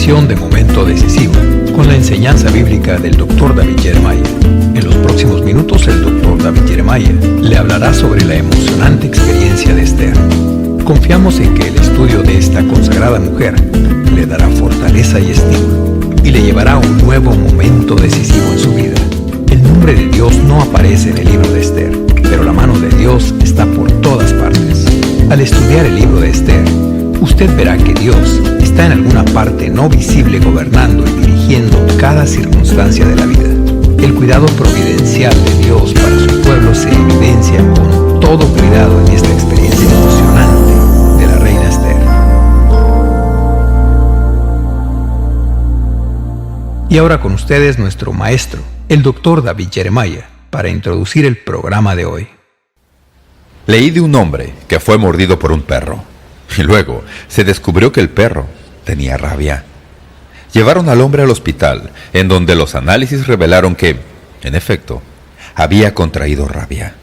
sección de Momento Decisivo, con la enseñanza bíblica del Dr. David Jeremiah. En los próximos minutos, el Dr. David Jeremiah le hablará sobre la emocionante experiencia de Esther. Confiamos en que el estudio de esta consagrada mujer le dará fortaleza y estímulo, y le llevará a un nuevo momento decisivo en su vida. El nombre de Dios no aparece en el libro de Esther, pero la mano de Dios está por todas partes. Al estudiar el libro de Esther, usted verá que Dios está en alguna parte no visible gobernando y dirigiendo cada circunstancia de la vida. El cuidado providencial de Dios para su pueblo se evidencia con todo cuidado en esta experiencia emocionante de la reina Esther. Y ahora con ustedes nuestro maestro, el Dr. David Jeremiah, para introducir el programa de hoy. Leí de un hombre que fue mordido por un perro, y luego se descubrió que el perro tenía rabia. Llevaron al hombre al hospital, en donde los análisis revelaron que, en efecto, había contraído rabia.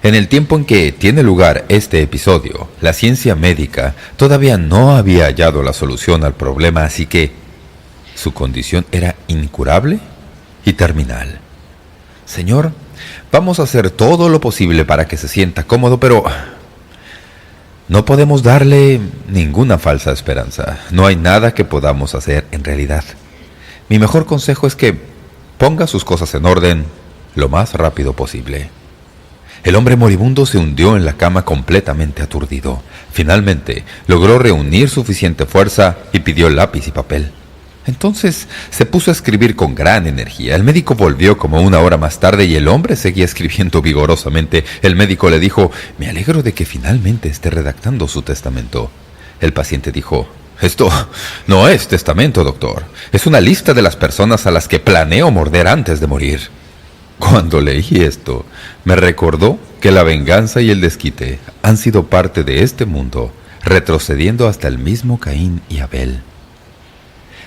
En el tiempo en que tiene lugar este episodio, la ciencia médica todavía no había hallado la solución al problema, así que su condición era incurable y terminal. Señor, vamos a hacer todo lo posible para que se sienta cómodo, pero no podemos darle ninguna falsa esperanza. No hay nada que podamos hacer en realidad. Mi mejor consejo es que ponga sus cosas en orden lo más rápido posible. El hombre moribundo se hundió en la cama completamente aturdido. Finalmente, logró reunir suficiente fuerza y pidió lápiz y papel. Entonces se puso a escribir con gran energía. El médico volvió como una hora más tarde y el hombre seguía escribiendo vigorosamente. El médico le dijo: «Me alegro de que finalmente esté redactando su testamento». El paciente dijo: «Esto no es testamento, doctor. Es una lista de las personas a las que planeo morder antes de morir». Cuando leí esto, me recordó que la venganza y el desquite han sido parte de este mundo, retrocediendo hasta el mismo Caín y Abel.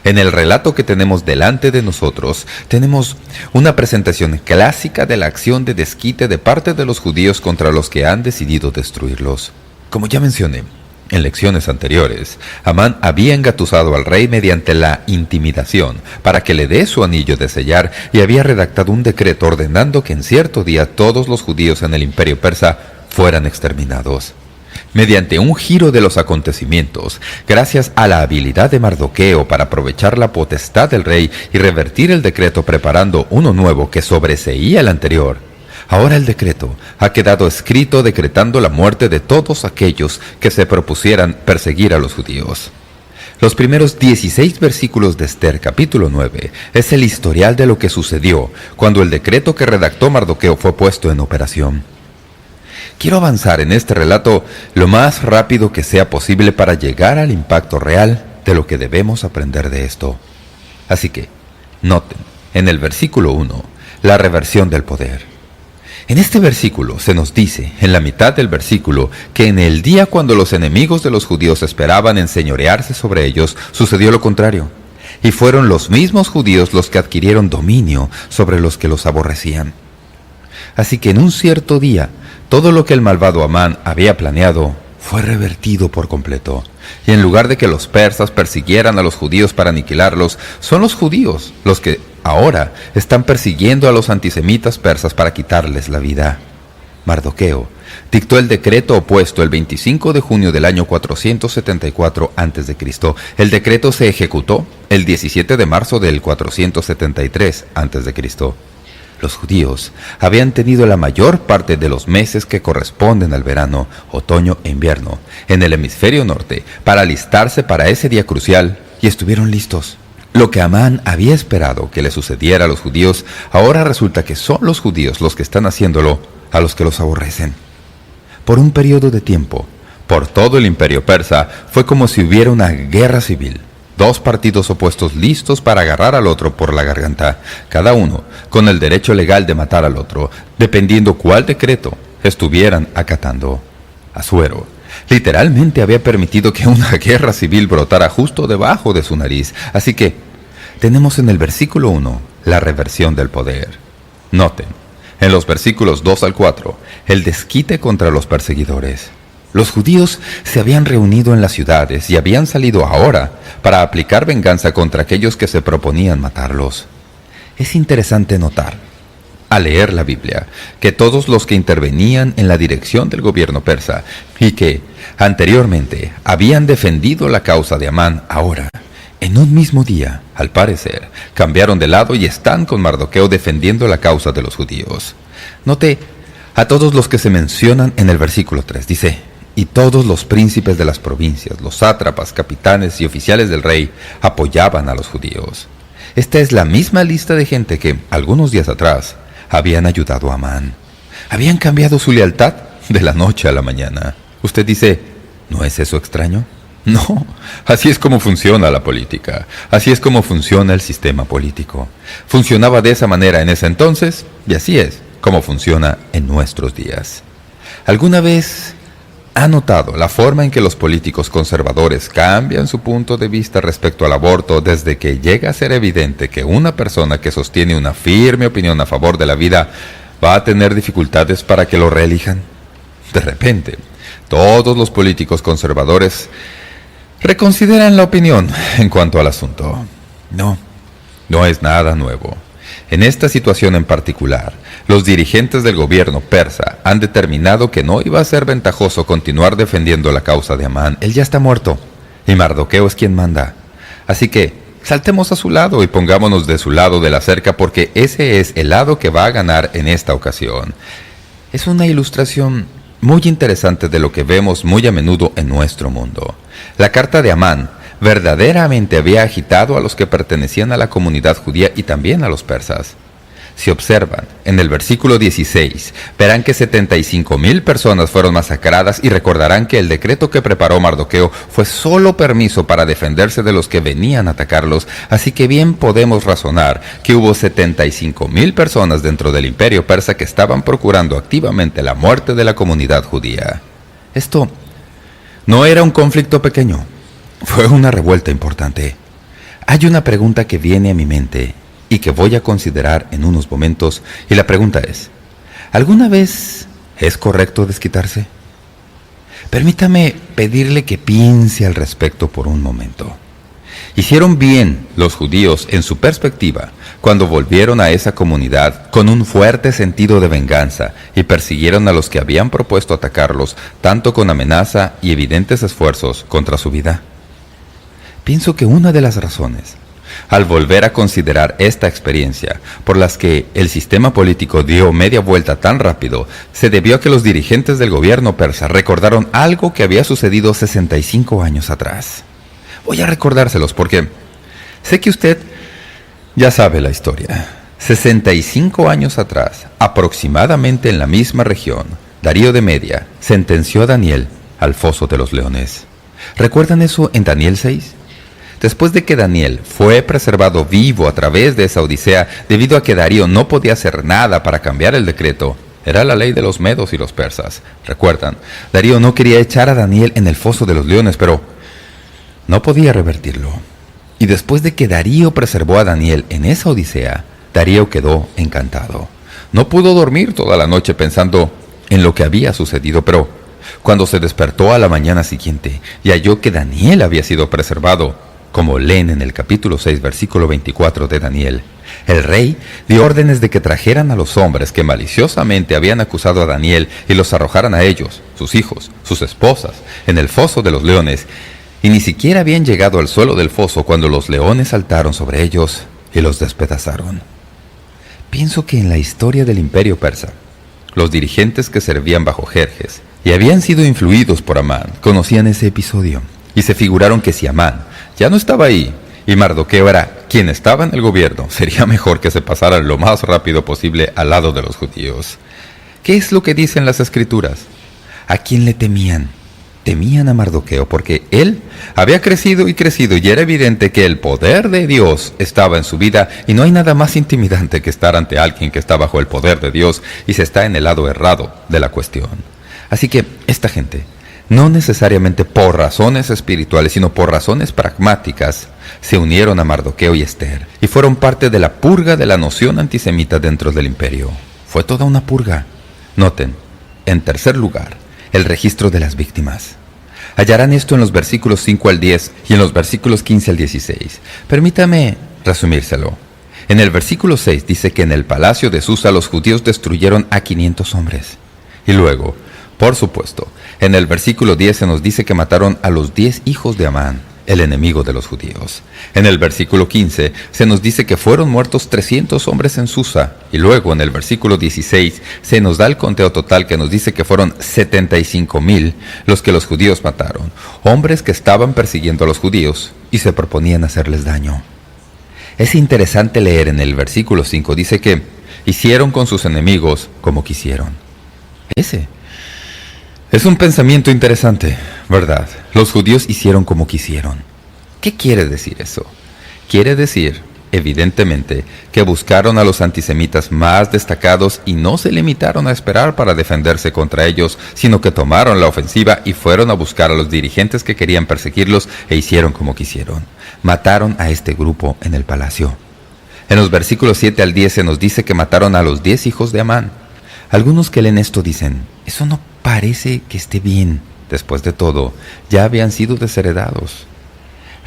En el relato que tenemos delante de nosotros, tenemos una presentación clásica de la acción de desquite de parte de los judíos contra los que han decidido destruirlos. Como ya mencioné en lecciones anteriores, Amán había engatusado al rey mediante la intimidación para que le dé su anillo de sellar y había redactado un decreto ordenando que en cierto día todos los judíos en el imperio persa fueran exterminados. Mediante un giro de los acontecimientos, gracias a la habilidad de Mardoqueo para aprovechar la potestad del rey y revertir el decreto preparando uno nuevo que sobreseía el anterior, ahora el decreto ha quedado escrito decretando la muerte de todos aquellos que se propusieran perseguir a los judíos. Los primeros 16 versículos de Esther capítulo 9 es el historial de lo que sucedió cuando el decreto que redactó Mardoqueo fue puesto en operación. Quiero avanzar en este relato lo más rápido que sea posible para llegar al impacto real de lo que debemos aprender de esto. Así que, noten, en el versículo 1, la reversión del poder. En este versículo se nos dice, en la mitad del versículo, que en el día cuando los enemigos de los judíos esperaban enseñorearse sobre ellos, sucedió lo contrario. Y fueron los mismos judíos los que adquirieron dominio sobre los que los aborrecían. Así que en un cierto día, todo lo que el malvado Amán había planeado fue revertido por completo. Y en lugar de que los persas persiguieran a los judíos para aniquilarlos, son los judíos los que ahora están persiguiendo a los antisemitas persas para quitarles la vida. Mardoqueo dictó el decreto opuesto el 25 de junio del año 474 a.C. El decreto se ejecutó el 17 de marzo del 473 a.C. Los judíos habían tenido la mayor parte de los meses que corresponden al verano, otoño e invierno en el hemisferio norte para alistarse para ese día crucial y estuvieron listos. Lo que Amán había esperado que le sucediera a los judíos, ahora resulta que son los judíos los que están haciéndolo a los que los aborrecen. Por un periodo de tiempo, por todo el imperio persa, fue como si hubiera una guerra civil. Dos partidos opuestos listos para agarrar al otro por la garganta, cada uno con el derecho legal de matar al otro, dependiendo cuál decreto estuvieran acatando. Asuero literalmente había permitido que una guerra civil brotara justo debajo de su nariz, así que tenemos en el versículo 1 la reversión del poder. Noten, en los versículos 2 al 4, el desquite contra los perseguidores. Los judíos se habían reunido en las ciudades y habían salido ahora para aplicar venganza contra aquellos que se proponían matarlos. Es interesante notar, al leer la Biblia, que todos los que intervenían en la dirección del gobierno persa y que, anteriormente, habían defendido la causa de Amán, ahora, en un mismo día, al parecer, cambiaron de lado y están con Mardoqueo defendiendo la causa de los judíos. Note a todos los que se mencionan en el versículo 3. Dice: y todos los príncipes de las provincias, los sátrapas, capitanes y oficiales del rey apoyaban a los judíos. Esta es la misma lista de gente que, algunos días atrás, habían ayudado a Amán. Habían cambiado su lealtad de la noche a la mañana. Usted dice, ¿no es eso extraño? No, así es como funciona la política. Así es como funciona el sistema político. Funcionaba de esa manera en ese entonces, y así es como funciona en nuestros días. ¿Alguna vez ha notado la forma en que los políticos conservadores cambian su punto de vista respecto al aborto desde que llega a ser evidente que una persona que sostiene una firme opinión a favor de la vida va a tener dificultades para que lo reelijan? De repente, todos los políticos conservadores reconsideran la opinión en cuanto al asunto. No es nada nuevo. En esta situación en particular, los dirigentes del gobierno persa han determinado que no iba a ser ventajoso continuar defendiendo la causa de Amán. Él ya está muerto, y Mardoqueo es quien manda. Así que, saltemos a su lado y pongámonos de su lado de la cerca, porque ese es el lado que va a ganar en esta ocasión. Es una ilustración muy interesante de lo que vemos muy a menudo en nuestro mundo. La carta de Amán verdaderamente había agitado a los que pertenecían a la comunidad judía y también a los persas. Si observan, en el versículo 16, verán que 75,000 personas fueron masacradas y recordarán que el decreto que preparó Mardoqueo fue solo permiso para defenderse de los que venían a atacarlos, así que bien podemos razonar que hubo 75,000 personas dentro del imperio persa que estaban procurando activamente la muerte de la comunidad judía. Esto no era un conflicto pequeño, fue una revuelta importante. Hay una pregunta que viene a mi mente y que voy a considerar en unos momentos, y la pregunta es, ¿alguna vez es correcto desquitarse? Permítame pedirle que piense al respecto por un momento. Hicieron bien los judíos en su perspectiva cuando volvieron a esa comunidad con un fuerte sentido de venganza y persiguieron a los que habían propuesto atacarlos, tanto con amenaza y evidentes esfuerzos contra su vida. Pienso que una de las razones, al volver a considerar esta experiencia, por las que el sistema político dio media vuelta tan rápido, se debió a que los dirigentes del gobierno persa recordaron algo que había sucedido 65 años atrás. Voy a recordárselos porque sé que usted ya sabe la historia. 65 años atrás, aproximadamente en la misma región, Darío de Media sentenció a Daniel al foso de los leones. ¿Recuerdan eso en Daniel 6? Después de que Daniel fue preservado vivo a través de esa odisea, debido a que Darío no podía hacer nada para cambiar el decreto, era la ley de los medos y los persas. ¿Recuerdan? Darío no quería echar a Daniel en el foso de los leones, pero no podía revertirlo. Y después de que Darío preservó a Daniel en esa odisea, Darío quedó encantado. No pudo dormir toda la noche pensando en lo que había sucedido, pero cuando se despertó a la mañana siguiente y halló que Daniel había sido preservado, como leen en el capítulo 6, versículo 24 de Daniel, el rey dio órdenes de que trajeran a los hombres que maliciosamente habían acusado a Daniel y los arrojaran a ellos, sus hijos, sus esposas, en el foso de los leones, y ni siquiera habían llegado al suelo del foso cuando los leones saltaron sobre ellos y los despedazaron. Pienso que en la historia del imperio persa, los dirigentes que servían bajo Jerjes y habían sido influidos por Amán conocían ese episodio y se figuraron que si Amán ya no estaba ahí y Mardoqueo era quien estaba en el gobierno, sería mejor que se pasaran lo más rápido posible al lado de los judíos. ¿Qué es lo que dicen las Escrituras? ¿A quién le temían? Temían a Mardoqueo porque él había crecido y era evidente que el poder de Dios estaba en su vida, y no hay nada más intimidante que estar ante alguien que está bajo el poder de Dios y se está en el lado errado de la cuestión. Así que esta gente, no necesariamente por razones espirituales, sino por razones pragmáticas, se unieron a Mardoqueo y Esther y fueron parte de la purga de la noción antisemita dentro del imperio. Fue toda una purga. Noten, en tercer lugar, el registro de las víctimas. Hallarán esto en los versículos 5 al 10 y en los versículos 15 al 16. Permítame resumírselo. En el versículo 6 dice que en el palacio de Susa los judíos destruyeron a 500 hombres. Y luego, por supuesto, en el versículo 10 se nos dice que mataron a los 10 hijos de Amán, el enemigo de los judíos. En el versículo 15 se nos dice que fueron muertos 300 hombres en Susa. Y luego en el versículo 16 se nos da el conteo total que nos dice que fueron 75,000 los que los judíos mataron, hombres que estaban persiguiendo a los judíos y se proponían hacerles daño. Es interesante leer en el versículo 5, dice que hicieron con sus enemigos como quisieron. Ese es un pensamiento interesante, ¿verdad? Los judíos hicieron como quisieron. ¿Qué quiere decir eso? Quiere decir, evidentemente, que buscaron a los antisemitas más destacados y no se limitaron a esperar para defenderse contra ellos, sino que tomaron la ofensiva y fueron a buscar a los dirigentes que querían perseguirlos e hicieron como quisieron. Mataron a este grupo en el palacio. En los versículos 7 al 10 se nos dice que mataron a los 10 hijos de Amán. Algunos que leen esto dicen, eso no parece que esté bien. Después de todo, ya habían sido desheredados.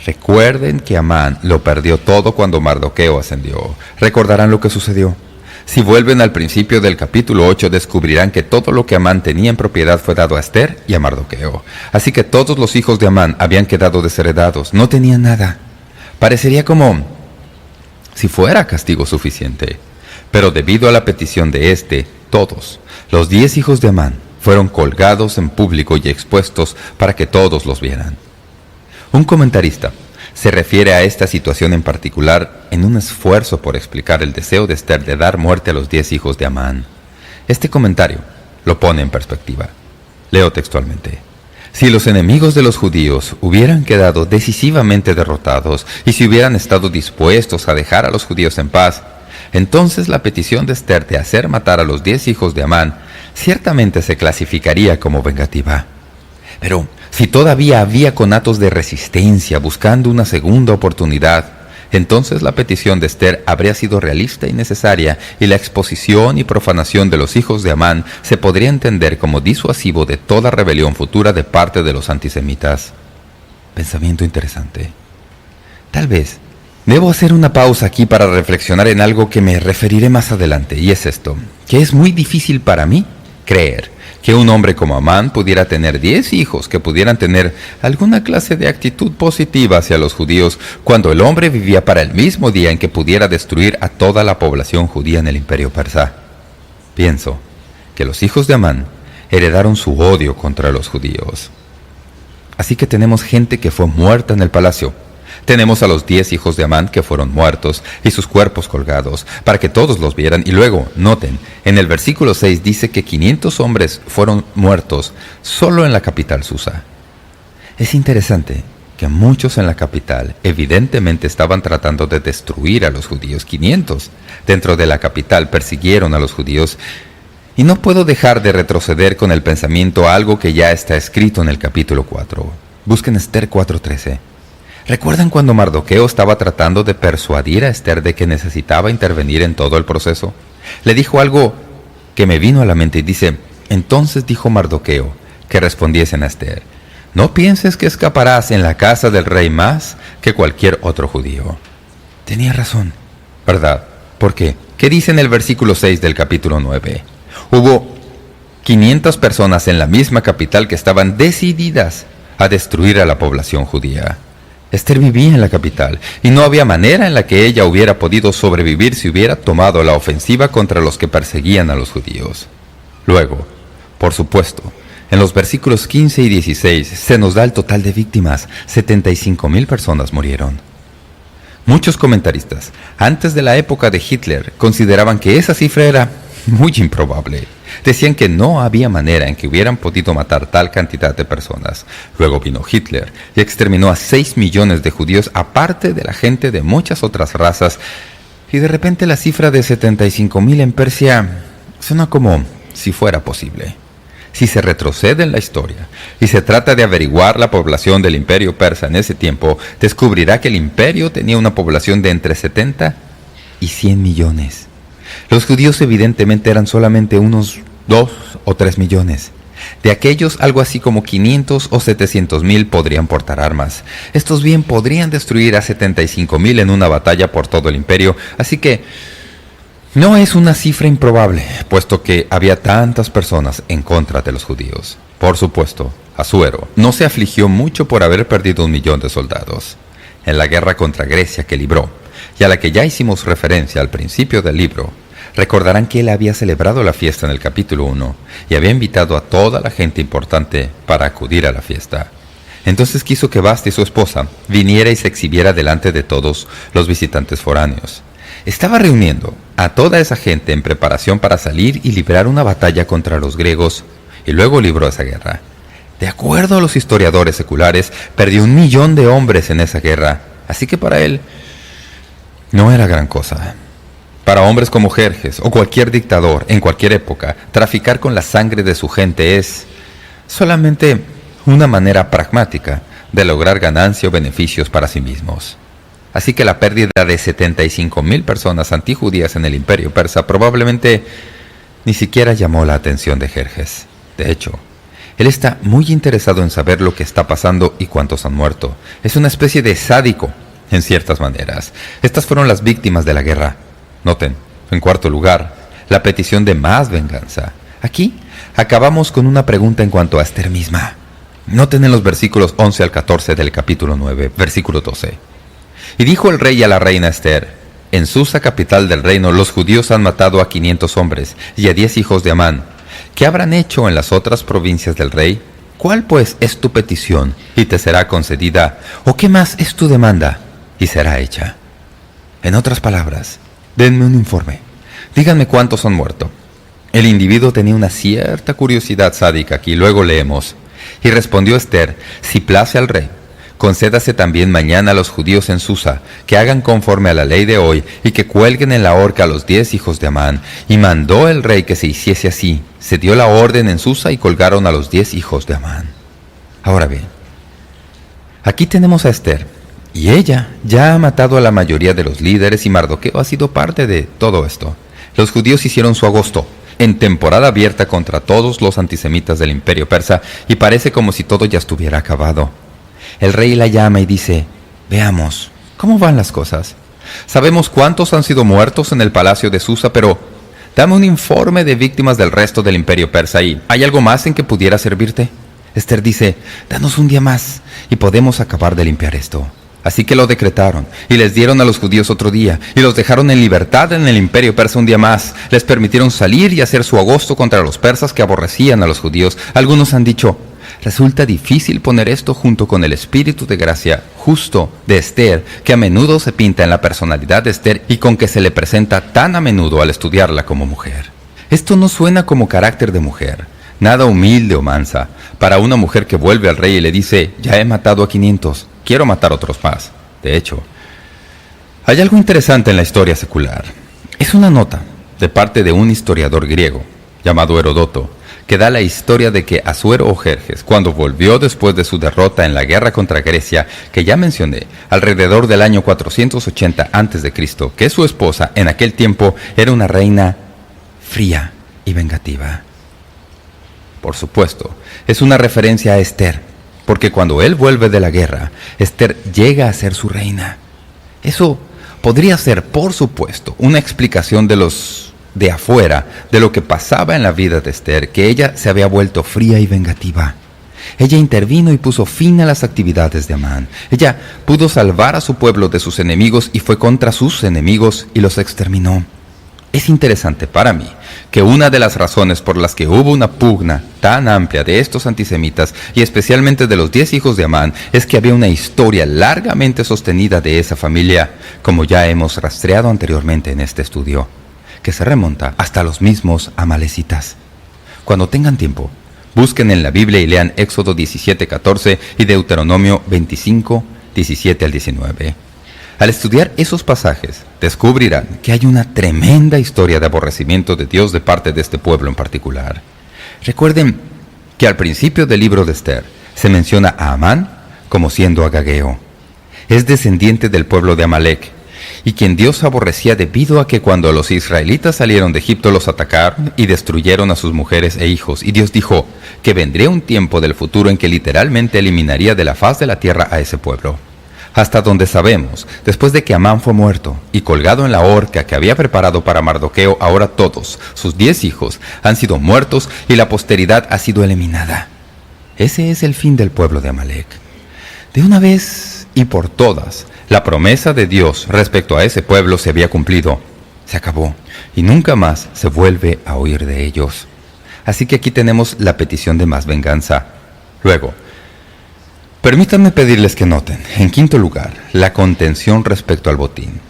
Recuerden que Amán lo perdió todo cuando Mardoqueo ascendió. Recordarán lo que sucedió. Si vuelven al principio del capítulo 8, descubrirán que todo lo que Amán tenía en propiedad fue dado a Ester y a Mardoqueo. Así que todos los hijos de Amán habían quedado desheredados, no tenían nada. Parecería como si fuera castigo suficiente. Pero debido a la petición de todos, los 10 hijos de Amán, fueron colgados en público y expuestos para que todos los vieran. Un comentarista se refiere a esta situación en particular en un esfuerzo por explicar el deseo de Ester de dar muerte a los 10 hijos de Amán. Este comentario lo pone en perspectiva. Leo textualmente. Si los enemigos de los judíos hubieran quedado decisivamente derrotados y si hubieran estado dispuestos a dejar a los judíos en paz, entonces la petición de Ester de hacer matar a los 10 hijos de Amán ciertamente se clasificaría como vengativa. Pero si todavía había conatos de resistencia buscando una segunda oportunidad, entonces la petición de Ester habría sido realista y necesaria y la exposición y profanación de los hijos de Amán se podría entender como disuasivo de toda rebelión futura de parte de los antisemitas. Pensamiento interesante. Tal vez debo hacer una pausa aquí para reflexionar en algo que me referiré más adelante, y es esto, que es muy difícil para mí creer que un hombre como Amán pudiera tener 10 hijos que pudieran tener alguna clase de actitud positiva hacia los judíos cuando el hombre vivía para el mismo día en que pudiera destruir a toda la población judía en el imperio persa. Pienso que los hijos de Amán heredaron su odio contra los judíos. Así que tenemos gente que fue muerta en el palacio. Tenemos a los 10 hijos de Amán que fueron muertos y sus cuerpos colgados para que todos los vieran. Y luego, noten, en el versículo 6 dice que 500 hombres fueron muertos solo en la capital Susa. Es interesante que muchos en la capital evidentemente estaban tratando de destruir a los judíos. 500 dentro de la capital persiguieron a los judíos. Y no puedo dejar de retroceder con el pensamiento a algo que ya está escrito en el capítulo 4. Busquen Ester 4:13. ¿Recuerdan cuando Mardoqueo estaba tratando de persuadir a Ester de que necesitaba intervenir en todo el proceso? Le dijo algo que me vino a la mente y dice, entonces dijo Mardoqueo que respondiesen a Ester, no pienses que escaparás en la casa del rey más que cualquier otro judío. Tenía razón, ¿verdad? ¿Por qué? ¿Qué dice en el versículo 6 del capítulo 9? Hubo 500 personas en la misma capital que estaban decididas a destruir a la población judía. Ester vivía en la capital, y no había manera en la que ella hubiera podido sobrevivir si hubiera tomado la ofensiva contra los que perseguían a los judíos. Luego, por supuesto, en los versículos 15 y 16 se nos da el total de víctimas. 75,000 personas murieron. Muchos comentaristas, antes de la época de Hitler, consideraban que esa cifra era muy improbable. Decían que no había manera en que hubieran podido matar tal cantidad de personas. Luego vino Hitler y exterminó a 6 millones de judíos, aparte de la gente de muchas otras razas. Y de repente la cifra de 75,000 en Persia suena como si fuera posible. Si se retrocede en la historia y se trata de averiguar la población del imperio persa en ese tiempo, descubrirá que el imperio tenía una población de entre 70 y 100 millones. Los judíos evidentemente eran solamente unos 2 o 3 millones. De aquellos, algo así como 500 o 700,000 podrían portar armas. Estos bien podrían destruir a 75,000 en una batalla por todo el imperio, así que no es una cifra improbable, puesto que había tantas personas en contra de los judíos. Por supuesto, Asuero no se afligió mucho por haber perdido 1,000,000 de soldados. En la guerra contra Grecia que libró, y a la que ya hicimos referencia al principio del libro, recordarán que él había celebrado la fiesta en el capítulo 1 y había invitado a toda la gente importante para acudir a la fiesta. Entonces quiso que Basti, su esposa, viniera y se exhibiera delante de todos los visitantes foráneos. Estaba reuniendo a toda esa gente en preparación para salir y librar una batalla contra los griegos, y luego libró esa guerra. De acuerdo a los historiadores seculares, perdió 1,000,000 de hombres en esa guerra, así que para él no era gran cosa. Para hombres como Jerjes o cualquier dictador en cualquier época, traficar con la sangre de su gente es solamente una manera pragmática de lograr ganancia o beneficios para sí mismos. Así que la pérdida de 75,000 personas antijudías en el imperio persa probablemente ni siquiera llamó la atención de Jerjes. De hecho, él está muy interesado en saber lo que está pasando y cuántos han muerto. Es una especie de sádico, en ciertas maneras. Estas fueron las víctimas de la guerra. Noten, en cuarto lugar, la petición de más venganza. Aquí acabamos con una pregunta en cuanto a Esther misma. Noten en los versículos 11 al 14 del capítulo 9, versículo 12. Y dijo el rey a la reina Esther: en Susa, capital del reino, los judíos han matado a 500 hombres y a 10 hijos de Amán. ¿Qué habrán hecho en las otras provincias del rey? ¿Cuál pues es tu petición y te será concedida? ¿O qué más es tu demanda y será hecha? En otras palabras, denme un informe. Díganme cuántos han muerto. El individuo tenía una cierta curiosidad sádica aquí. Luego leemos: y respondió Esther: si place al rey, concédase también mañana a los judíos en Susa, que hagan conforme a la ley de hoy, y que cuelguen en la horca a los 10 hijos de Amán. Y mandó el rey que se hiciese así. Se dio la orden en Susa y colgaron a los 10 hijos de Amán. Ahora bien, aquí tenemos a Esther, y ella ya ha matado a la mayoría de los líderes y Mardoqueo ha sido parte de todo esto. Los judíos hicieron su agosto, en temporada abierta contra todos los antisemitas del imperio persa, y parece como si todo ya estuviera acabado. El rey la llama y dice: veamos, ¿cómo van las cosas? Sabemos cuántos han sido muertos en el palacio de Susa, pero dame un informe de víctimas del resto del imperio persa. ¿Y hay algo más en que pudiera servirte? Esther dice: danos un día más y podemos acabar de limpiar esto. Así que lo decretaron, y les dieron a los judíos otro día, y los dejaron en libertad en el imperio persa un día más. Les permitieron salir y hacer su agosto contra los persas que aborrecían a los judíos. Algunos han dicho: resulta difícil poner esto junto con el espíritu de gracia justo de Esther, que a menudo se pinta en la personalidad de Esther y con que se le presenta tan a menudo al estudiarla como mujer. Esto no suena como carácter de mujer, nada humilde o mansa, para una mujer que vuelve al rey y le dice: ya he matado a 500, quiero matar otros más. De hecho, hay algo interesante en la historia secular. Es una nota de parte de un historiador griego llamado Herodoto, que da la historia de que Asuero o Jerjes, cuando volvió después de su derrota en la guerra contra Grecia, que ya mencioné, alrededor del año 480 a.C., que su esposa en aquel tiempo era una reina fría y vengativa. Por supuesto, es una referencia a Esther, porque cuando él vuelve de la guerra, Esther llega a ser su reina. Eso podría ser, por supuesto, una explicación de afuera de lo que pasaba en la vida de Esther, que ella se había vuelto fría y vengativa. Ella intervino y puso fin a las actividades de Amán. Ella pudo salvar a su pueblo de sus enemigos y fue contra sus enemigos y los exterminó. Es interesante para mí que una de las razones por las que hubo una pugna tan amplia de estos antisemitas, y especialmente de los 10 hijos de Amán, es que había una historia largamente sostenida de esa familia, como ya hemos rastreado anteriormente en este estudio, que se remonta hasta los mismos amalecitas. Cuando tengan tiempo, busquen en la Biblia y lean Éxodo 17:14 y Deuteronomio 25:17 al 19. Al estudiar esos pasajes, descubrirán que hay una tremenda historia de aborrecimiento de Dios de parte de este pueblo en particular. Recuerden que al principio del libro de Esther se menciona a Amán como siendo agageo. Es descendiente del pueblo de Amalek, y quien Dios aborrecía debido a que cuando los israelitas salieron de Egipto los atacaron y destruyeron a sus mujeres e hijos. Y Dios dijo que vendría un tiempo del futuro en que literalmente eliminaría de la faz de la tierra a ese pueblo. Hasta donde sabemos, después de que Amán fue muerto y colgado en la horca que había preparado para Mardoqueo, ahora todos, sus 10 hijos, han sido muertos y la posteridad ha sido eliminada. Ese es el fin del pueblo de Amalek. De una vez y por todas, la promesa de Dios respecto a ese pueblo se había cumplido. Se acabó y nunca más se vuelve a oír de ellos. Así que aquí tenemos la petición de más venganza. Luego, permítanme pedirles que noten, en quinto lugar, la contención respecto al botín.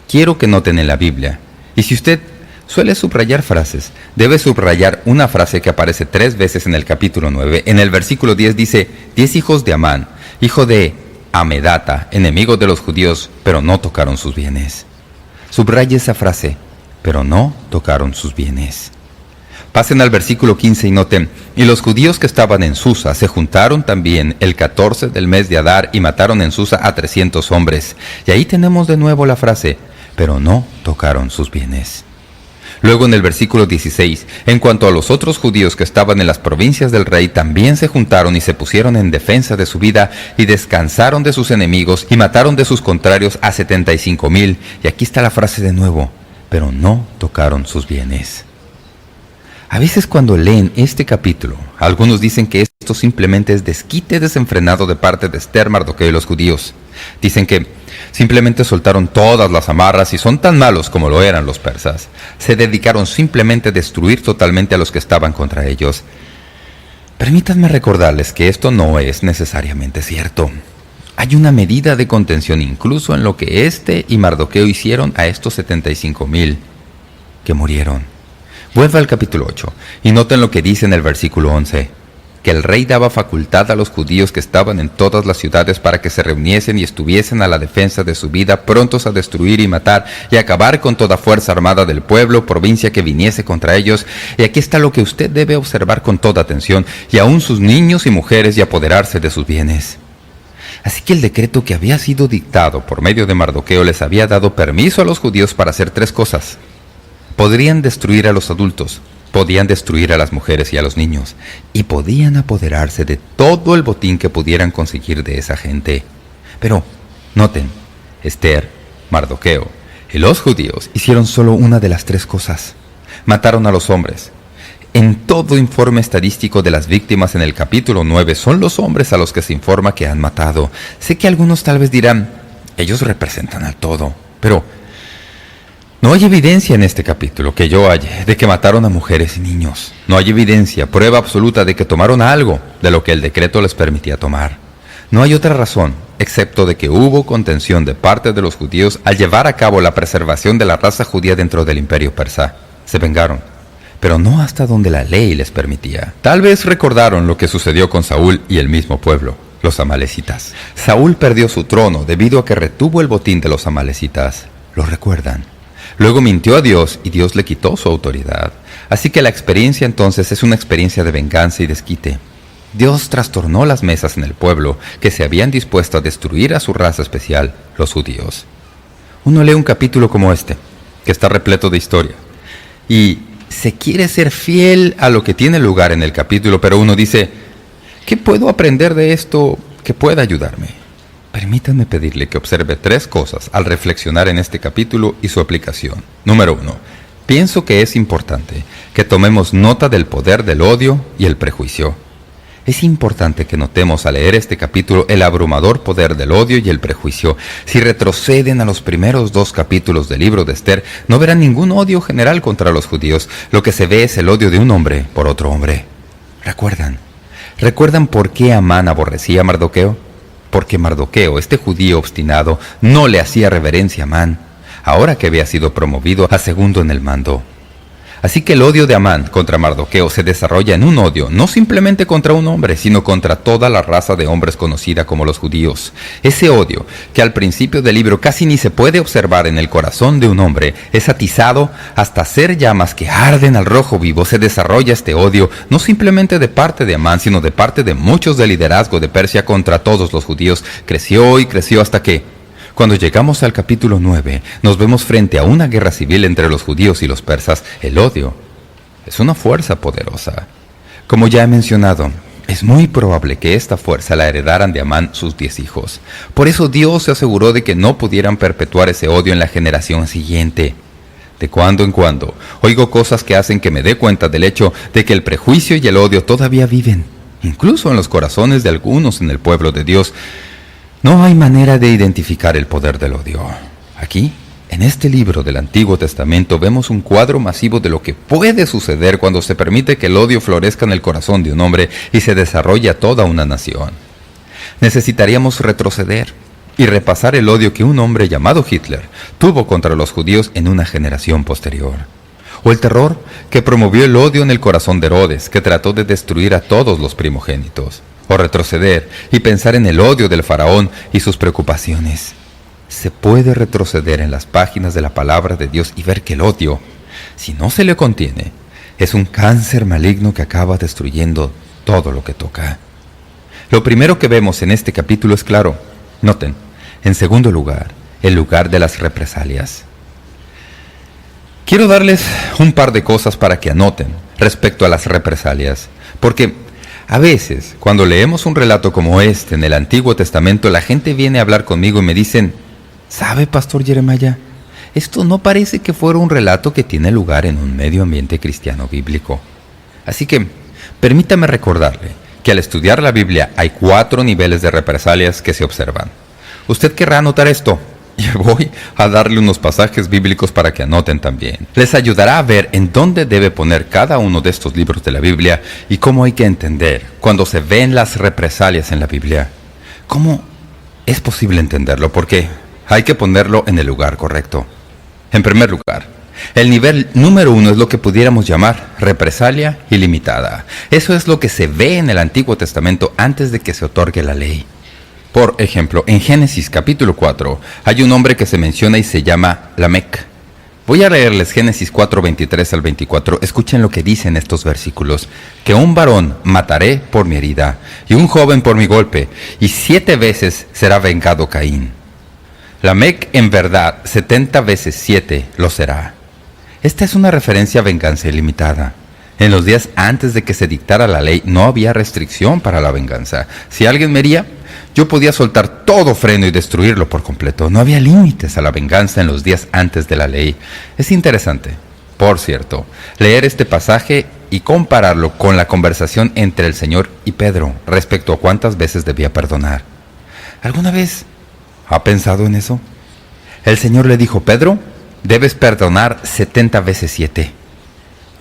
Quiero que noten en la Biblia, y si usted suele subrayar frases, debe subrayar una frase que aparece 3 veces en el capítulo 9. En el versículo 10 dice, 10 hijos de Amán, hijo de Amedata, enemigo de los judíos, pero no tocaron sus bienes. Subraye esa frase, pero no tocaron sus bienes. Pasen al versículo 15 y noten, y los judíos que estaban en Susa se juntaron también el 14 del mes de Adar y mataron en Susa a 300 hombres. Y ahí tenemos de nuevo la frase, pero no tocaron sus bienes. Luego en el versículo 16, en cuanto a los otros judíos que estaban en las provincias del rey, también se juntaron y se pusieron en defensa de su vida y descansaron de sus enemigos y mataron de sus contrarios a 75,000. Y aquí está la frase de nuevo, pero no tocaron sus bienes. A veces cuando leen este capítulo, algunos dicen que esto simplemente es desquite desenfrenado de parte de Ester, Mardoqueo y los judíos. Dicen que simplemente soltaron todas las amarras y son tan malos como lo eran los persas. Se dedicaron simplemente a destruir totalmente a los que estaban contra ellos. Permítanme recordarles que esto no es necesariamente cierto. Hay una medida de contención incluso en lo que Este y Mardoqueo hicieron a estos 75,000 que murieron. Vuelva al capítulo 8 y noten lo que dice en el versículo 11, que el rey daba facultad a los judíos que estaban en todas las ciudades para que se reuniesen y estuviesen a la defensa de su vida, prontos a destruir y matar y acabar con toda fuerza armada del pueblo, provincia que viniese contra ellos. Y aquí está lo que usted debe observar con toda atención, y aún sus niños y mujeres, y apoderarse de sus bienes. Así que el decreto que había sido dictado por medio de Mardoqueo les había dado permiso a los judíos para hacer 3 cosas. Podrían destruir a los adultos, podían destruir a las mujeres y a los niños, y podían apoderarse de todo el botín que pudieran conseguir de esa gente. Pero, noten, Ester, Mardoqueo y los judíos hicieron solo una de las 3 cosas. Mataron a los hombres. En todo informe estadístico de las víctimas en el capítulo 9 son los hombres a los que se informa que han matado. Sé que algunos tal vez dirán, ellos representan al todo, pero no hay evidencia en este capítulo que yo halle de que mataron a mujeres y niños. No hay evidencia, prueba absoluta de que tomaron algo de lo que el decreto les permitía tomar. No hay otra razón, excepto de que hubo contención de parte de los judíos al llevar a cabo la preservación de la raza judía dentro del imperio persa. Se vengaron, pero no hasta donde la ley les permitía. Tal vez recordaron lo que sucedió con Saúl y el mismo pueblo, los amalecitas. Saúl perdió su trono debido a que retuvo el botín de los amalecitas. ¿Lo recuerdan? Luego mintió a Dios y Dios le quitó su autoridad. Así que la experiencia entonces es una experiencia de venganza y desquite. Dios trastornó las mesas en el pueblo que se habían dispuesto a destruir a su raza especial, los judíos. Uno lee un capítulo como este, que está repleto de historia, y se quiere ser fiel a lo que tiene lugar en el capítulo, pero uno dice, ¿qué puedo aprender de esto que pueda ayudarme? Permítanme pedirle que observe 3 cosas al reflexionar en este capítulo y su aplicación. Número 1. Pienso que es importante que tomemos nota del poder del odio y el prejuicio. Es importante que notemos al leer este capítulo el abrumador poder del odio y el prejuicio. Si retroceden a los primeros 2 capítulos del libro de Ester, no verán ningún odio general contra los judíos. Lo que se ve es el odio de un hombre por otro hombre. ¿Recuerdan por qué Amán aborrecía a Mardoqueo? Porque Mardoqueo, este judío obstinado, no le hacía reverencia a Amán, ahora que había sido promovido a segundo en el mando. Así que el odio de Amán contra Mardoqueo se desarrolla en un odio, no simplemente contra un hombre, sino contra toda la raza de hombres conocida como los judíos. Ese odio, que al principio del libro casi ni se puede observar en el corazón de un hombre, es atizado hasta ser llamas que arden al rojo vivo. Se desarrolla este odio, no simplemente de parte de Amán, sino de parte de muchos del liderazgo de Persia contra todos los judíos. Creció y creció hasta que, Cuando llegamos al capítulo 9, nos vemos frente a una guerra civil entre los judíos y los persas. El odio es una fuerza poderosa. Como ya he mencionado, es muy probable que esta fuerza la heredaran de Amán sus 10 hijos. Por eso Dios se aseguró de que no pudieran perpetuar ese odio en la generación siguiente. De cuando en cuando, oigo cosas que hacen que me dé cuenta del hecho de que el prejuicio y el odio todavía viven, incluso en los corazones de algunos en el pueblo de Dios. No hay manera de identificar el poder del odio. Aquí, en este libro del Antiguo Testamento, vemos un cuadro masivo de lo que puede suceder cuando se permite que el odio florezca en el corazón de un hombre y se desarrolla toda una nación. Necesitaríamos retroceder y repasar el odio que un hombre llamado Hitler tuvo contra los judíos en una generación posterior. O el terror que promovió el odio en el corazón de Herodes, que trató de destruir a todos los primogénitos. O retroceder y pensar en el odio del faraón y sus preocupaciones. Se puede retroceder en las páginas de la palabra de Dios y ver que el odio, si no se le contiene, es un cáncer maligno que acaba destruyendo todo lo que toca. Lo primero que vemos en este capítulo es claro. Noten, en segundo lugar, el lugar de las represalias. Quiero darles un par de cosas para que anoten respecto a las represalias, porque a veces, cuando leemos un relato como este en el Antiguo Testamento, la gente viene a hablar conmigo y me dicen: ¿sabe, Pastor Jeremiah? Esto no parece que fuera un relato que tiene lugar en un medio ambiente cristiano bíblico. Así que, permítame recordarle que al estudiar la Biblia hay 4 niveles de represalias que se observan. Usted querrá anotar esto, y voy a darle unos pasajes bíblicos para que anoten también. Les ayudará a ver en dónde debe poner cada uno de estos libros de la Biblia y cómo hay que entender cuando se ven las represalias en la Biblia. ¿Cómo es posible entenderlo? Porque hay que ponerlo en el lugar correcto. En primer lugar, el nivel número 1 es lo que pudiéramos llamar represalia ilimitada. Eso es lo que se ve en el Antiguo Testamento antes de que se otorgue la ley. Por ejemplo, en Génesis capítulo 4 hay un hombre que se menciona y se llama Lamec. Voy a leerles Génesis 4, 23 al 24. Escuchen lo que dicen estos versículos. Que un varón mataré por mi herida, y un joven por mi golpe, y 7 veces será vengado Caín. Lamec en verdad 70 veces 7 lo será. Esta es una referencia a venganza ilimitada. En los días antes de que se dictara la ley no había restricción para la venganza. Si alguien me hería, yo podía soltar todo freno y destruirlo por completo. No había límites a la venganza en los días antes de la ley. Es interesante, por cierto, leer este pasaje y compararlo con la conversación entre el Señor y Pedro respecto a cuántas veces debía perdonar. ¿Alguna vez ha pensado en eso? El Señor le dijo: Pedro, debes perdonar 70 veces 7.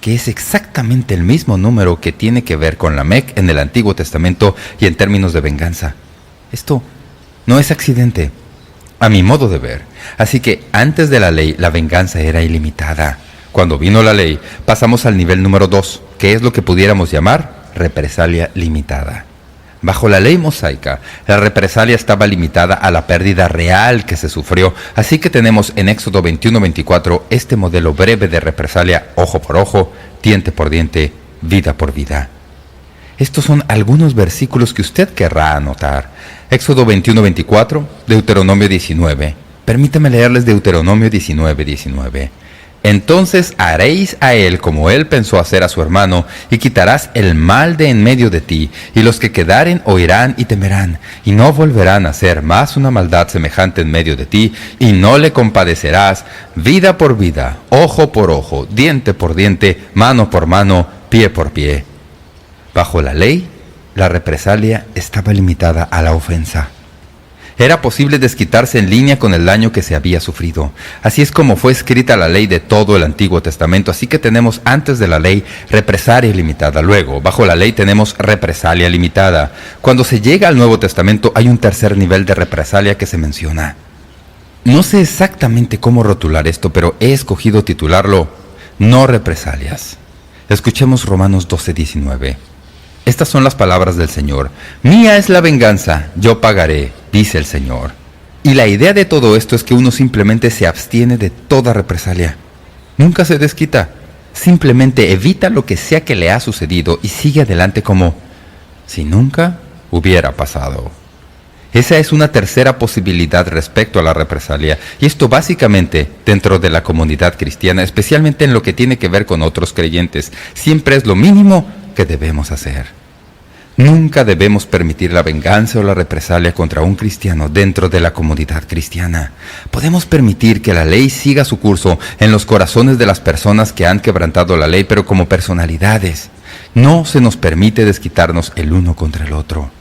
Que es exactamente el mismo número que tiene que ver con Lamec en el Antiguo Testamento y en términos de venganza. Esto no es accidente, a mi modo de ver. Así que antes de la ley, la venganza era ilimitada. Cuando vino la ley, pasamos al nivel número 2, que es lo que pudiéramos llamar represalia limitada. Bajo la ley mosaica, la represalia estaba limitada a la pérdida real que se sufrió, así que tenemos en Éxodo 21-24 este modelo breve de represalia: ojo por ojo, diente por diente, vida por vida. Estos son algunos versículos que usted querrá anotar. Éxodo 21-24, Deuteronomio 19. Permítame leerles Deuteronomio 19. Entonces haréis a él como él pensó hacer a su hermano, y quitarás el mal de en medio de ti, y los que quedaren oirán y temerán, y no volverán a hacer más una maldad semejante en medio de ti, y no le compadecerás, vida por vida, ojo por ojo, diente por diente, mano por mano, pie por pie. Bajo la ley, la represalia estaba limitada a la ofensa. Era posible desquitarse en línea con el daño que se había sufrido. Así es como fue escrita la ley de todo el Antiguo Testamento. Así que tenemos antes de la ley represalia ilimitada. Luego, bajo la ley tenemos represalia limitada. Cuando se llega al Nuevo Testamento hay un tercer nivel de represalia que se menciona. No sé exactamente cómo rotular esto, pero he escogido titularlo No represalias. Escuchemos Romanos 12:19. Estas son las palabras del Señor. Mía es la venganza, yo pagaré, dice el Señor. Y la idea de todo esto es que uno simplemente se abstiene de toda represalia. Nunca se desquita. Simplemente evita lo que sea que le ha sucedido y sigue adelante como si nunca hubiera pasado. Esa es una tercera posibilidad respecto a la represalia, y esto básicamente dentro de la comunidad cristiana, especialmente en lo que tiene que ver con otros creyentes, siempre es lo mínimo que debemos hacer. Nunca debemos permitir la venganza o la represalia contra un cristiano dentro de la comunidad cristiana. Podemos permitir que la ley siga su curso en los corazones de las personas que han quebrantado la ley, pero como personalidades, no se nos permite desquitarnos el uno contra el otro.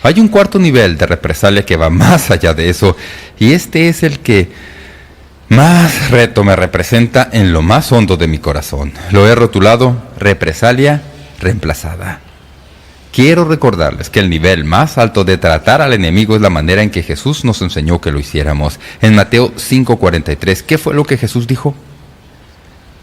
Hay un cuarto nivel de represalia que va más allá de eso, y este es el que más reto me representa en lo más hondo de mi corazón. Lo he rotulado represalia reemplazada. Quiero recordarles que el nivel más alto de tratar al enemigo es la manera en que Jesús nos enseñó que lo hiciéramos. En Mateo 5:43, ¿qué fue lo que Jesús dijo?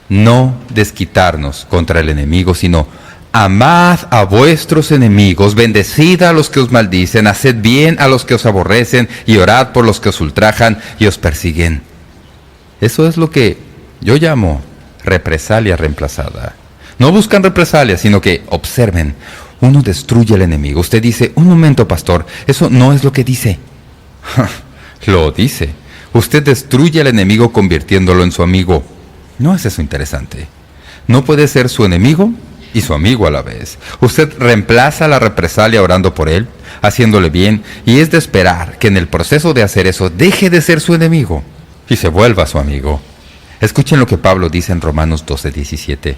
No desquitarnos contra el enemigo, sino amad a vuestros enemigos, bendecid a los que os maldicen, haced bien a los que os aborrecen y orad por los que os ultrajan y os persiguen. Eso es lo que yo llamo represalia reemplazada. No buscan represalia, sino que observen. Uno destruye al enemigo. Usted dice, un momento, pastor, eso no es lo que dice. Lo dice. Usted destruye al enemigo convirtiéndolo en su amigo. ¿No es eso interesante? No puede ser su enemigo y su amigo a la vez. Usted reemplaza la represalia orando por él, haciéndole bien, y es de esperar que en el proceso de hacer eso deje de ser su enemigo y se vuelva su amigo. Escuchen lo que Pablo dice en Romanos 12:17.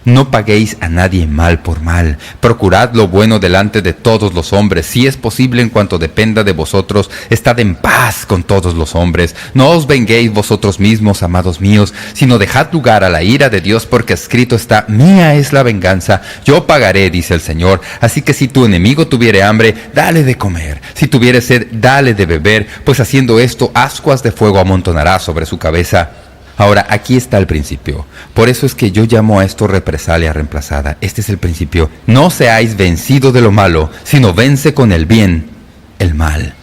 No paguéis a nadie mal por mal. Procurad lo bueno delante de todos los hombres. Si es posible, en cuanto dependa de vosotros, estad en paz con todos los hombres. No os venguéis vosotros mismos, amados míos, sino dejad lugar a la ira de Dios, porque escrito está, mía es la venganza, yo pagaré, dice el Señor. Así que si tu enemigo tuviere hambre, dale de comer. Si tuviere sed, dale de beber, pues haciendo esto, ascuas de fuego amontonará sobre su cabeza. Ahora, aquí está el principio. Por eso es que yo llamo a esto represalia reemplazada. Este es el principio. No seáis vencidos de lo malo, sino vence con el bien el mal.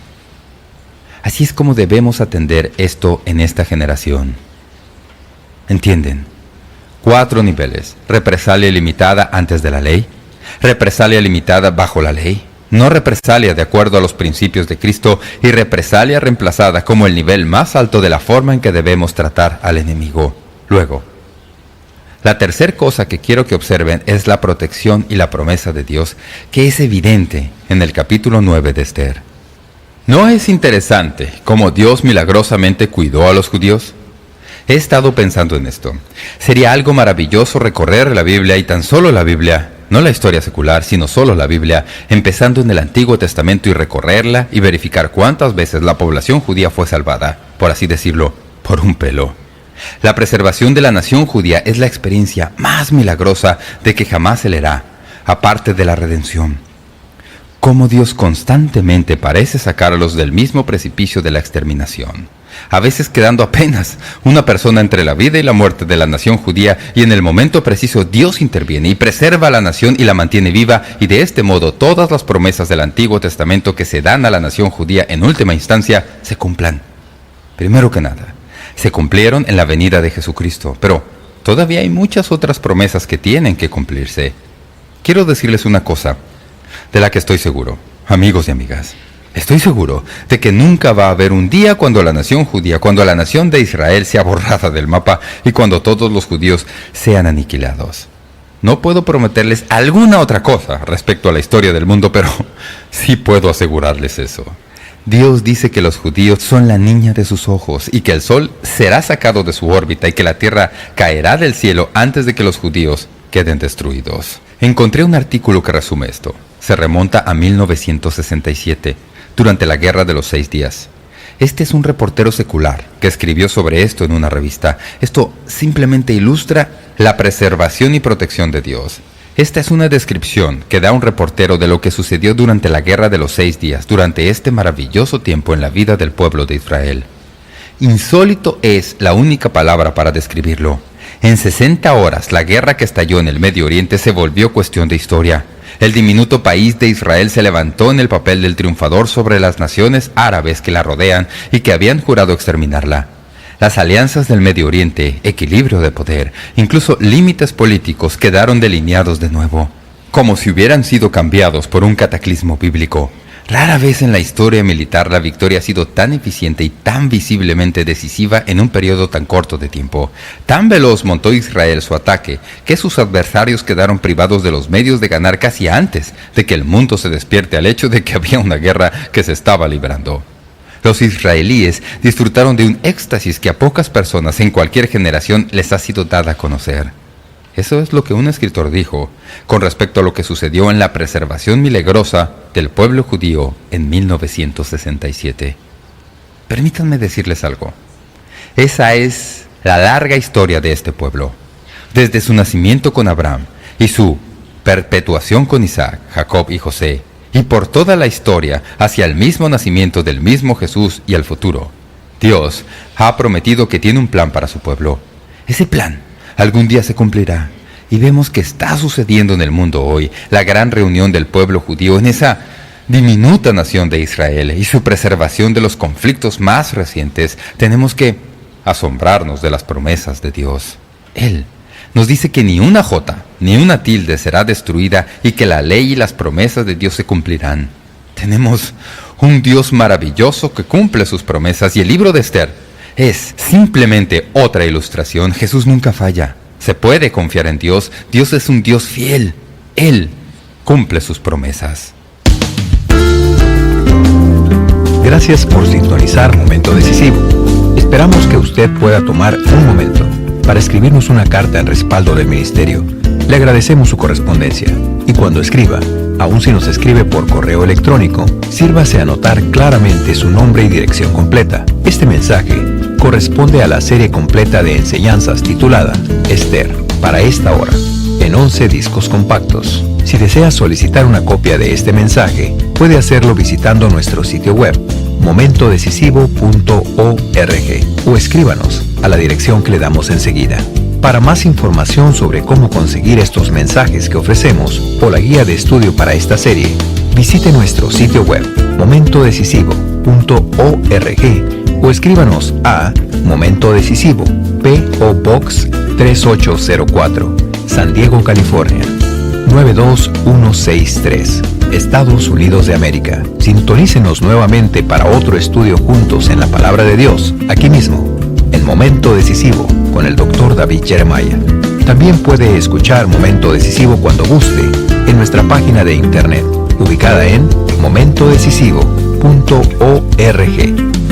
Así es como debemos atender esto en esta generación. ¿Entienden? 4 niveles. Represalia limitada antes de la ley. Represalia limitada bajo la ley. No represalia de acuerdo a los principios de Cristo, y represalia reemplazada como el nivel más alto de la forma en que debemos tratar al enemigo. Luego, la tercera cosa que quiero que observen es la protección y la promesa de Dios, que es evidente en el capítulo 9 de Esther. ¿No es interesante cómo Dios milagrosamente cuidó a los judíos? He estado pensando en esto. Sería algo maravilloso recorrer la Biblia, y tan solo la Biblia, no la historia secular, sino solo la Biblia, empezando en el Antiguo Testamento, y recorrerla y verificar cuántas veces la población judía fue salvada, por así decirlo, por un pelo. La preservación de la nación judía es la experiencia más milagrosa de que jamás se leerá, aparte de la redención. Cómo Dios constantemente parece sacarlos del mismo precipicio de la exterminación, a veces quedando apenas una persona entre la vida y la muerte de la nación judía, y en el momento preciso Dios interviene y preserva a la nación y la mantiene viva, y de este modo todas las promesas del Antiguo Testamento que se dan a la nación judía en última instancia se cumplan. Primero que nada, se cumplieron en la venida de Jesucristo, pero todavía hay muchas otras promesas que tienen que cumplirse. Quiero decirles una cosa de la que estoy seguro, amigos y amigas. Estoy seguro de que nunca va a haber un día cuando la nación judía, cuando la nación de Israel sea borrada del mapa y cuando todos los judíos sean aniquilados. No puedo prometerles alguna otra cosa respecto a la historia del mundo, pero sí puedo asegurarles eso. Dios dice que los judíos son la niña de sus ojos, y que el sol será sacado de su órbita y que la tierra caerá del cielo antes de que los judíos queden destruidos. Encontré un artículo que resume esto. Se remonta a 1967. Durante la Guerra de los 6 días. Este es un reportero secular que escribió sobre esto en una revista. Esto simplemente ilustra la preservación y protección de Dios. Esta es una descripción que da un reportero de lo que sucedió durante la Guerra de los 6 días, durante este maravilloso tiempo en la vida del pueblo de Israel. Insólito es la única palabra para describirlo. En 60 horas, la guerra que estalló en el Medio Oriente se volvió cuestión de historia. El diminuto país de Israel se levantó en el papel del triunfador sobre las naciones árabes que la rodean y que habían jurado exterminarla. Las alianzas del Medio Oriente, equilibrio de poder, incluso límites políticos quedaron delineados de nuevo, como si hubieran sido cambiados por un cataclismo bíblico. Rara vez en la historia militar la victoria ha sido tan eficiente y tan visiblemente decisiva en un periodo tan corto de tiempo. Tan veloz montó Israel su ataque que sus adversarios quedaron privados de los medios de ganar casi antes de que el mundo se despierte al hecho de que había una guerra que se estaba librando. Los israelíes disfrutaron de un éxtasis que a pocas personas en cualquier generación les ha sido dada a conocer. Eso es lo que un escritor dijo con respecto a lo que sucedió en la preservación milagrosa del pueblo judío en 1967. Permítanme decirles algo. Esa es la larga historia de este pueblo. Desde su nacimiento con Abraham y su perpetuación con Isaac, Jacob y José, y por toda la historia hacia el mismo nacimiento del mismo Jesús y el futuro. Dios ha prometido que tiene un plan para su pueblo. Ese plan algún día se cumplirá, y vemos que está sucediendo en el mundo hoy, la gran reunión del pueblo judío en esa diminuta nación de Israel y su preservación de los conflictos más recientes. Tenemos que asombrarnos de las promesas de Dios. Él nos dice que ni una jota, ni una tilde será destruida y que la ley y las promesas de Dios se cumplirán. Tenemos un Dios maravilloso que cumple sus promesas, y el libro de Esther es simplemente otra ilustración. Jesús nunca falla. Se puede confiar en Dios. Dios es un Dios fiel. Él cumple sus promesas. Gracias por sintonizar Momento Decisivo. Esperamos que usted pueda tomar un momento para escribirnos una carta en respaldo del ministerio. Le agradecemos su correspondencia. Y cuando escriba, aun si nos escribe por correo electrónico, sírvase a anotar claramente su nombre y dirección completa. Este mensaje corresponde a la serie completa de enseñanzas titulada Esther, para esta hora, en 11 discos compactos. Si desea solicitar una copia de este mensaje, puede hacerlo visitando nuestro sitio web, momentodecisivo.org, o escríbanos a la dirección que le damos enseguida. Para más información sobre cómo conseguir estos mensajes que ofrecemos o la guía de estudio para esta serie, visite nuestro sitio web, momentodecisivo.org, o escríbanos a Momento Decisivo, P.O. Box 3804, San Diego, California, 92163, Estados Unidos de América. Sintonícenos nuevamente para otro estudio juntos en la Palabra de Dios, aquí mismo, en Momento Decisivo, con el Dr. David Jeremiah. También puede escuchar Momento Decisivo cuando guste en nuestra página de internet, ubicada en momentodecisivo.org.